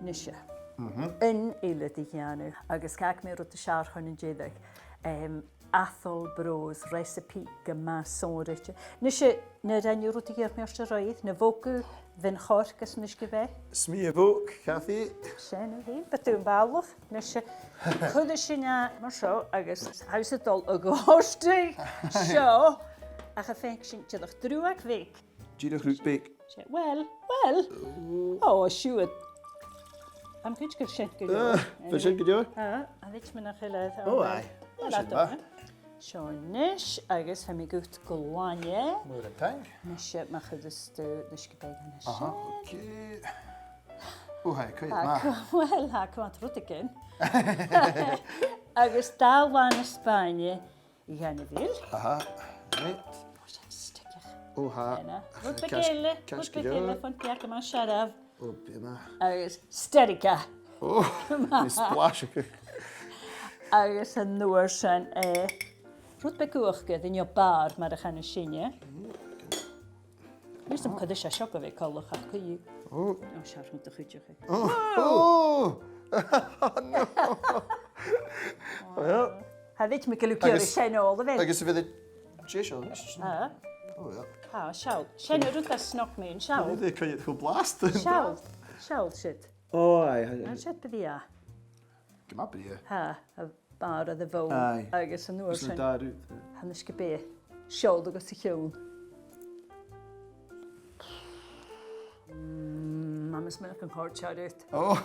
Nisha. In éile di cheannu, agus cac mé rut a seaar chun an déadach. Athol bros recipe go más sóirite. Nisha, na rannu rut a ggéir measta roiith, na bhógu vin chorcas nis go bheith. Smí a bhóg, Cathy. Séna hí, batún bálach. Nisha, chuda sinna mar seo agus hausadol a gáiste seo ach a féic sin tidach drúach bhéic. Díadach rút beic. Well, siúd. Am gwyd gyda sy'n gyda. Fe sin go deor? A ddych mynd a'ch eilydd. O, ai. Sio nish, agus hemi gwt gwlwanie. Mwr yn tang. Nish ma chydys nish gyda'i nish. Aha, oce. O, hai, cwyd ma. Wel, ha, cwant rwtigyn. Agus dalwan Ysbania i hynny fil. Aha, reit. O, sy'n stigach. O, ha. Rwt begele, ffont biac yma siaraf. O, be ma. Agus sterica. O, mi splash ac. Agus yn nŵr sy'n rwt begwch gyda yn bar mae'r chan y synia. Nys ym cydys a sioc o fe colwch ac yw. O, siar hwnt y chwydioch chi. O, no. Wel. Hefyd, mi gael gyr y sen ôl y fe. Agus y fydd y jesio, nes? O, ia. Ha, siawl. Sen yw rwt a snog mi yn siawl. Fydd y cwyd chw blast. Siawl. Siawl, sydd. O, ai. Yn sydd byddi a. Gyma byddi e. Ha, y bar oedd y fawr. Ai. Agus yn nŵr sy'n. Da rwyd. Hannes gybe. Siawl o gos i chiwn. Mamas mynd ac yn hort siarad ut. O,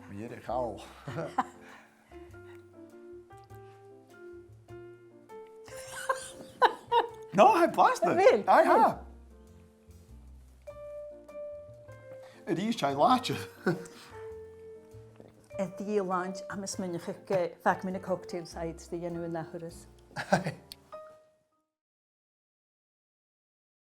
mi er eich hawl. No, hai blast na. Wel, Ai, ha. Yr is chael lach. Y di lunch, a mis mynd i'ch fac mynd y cocktails aid di enw yn ahwrys. Ai.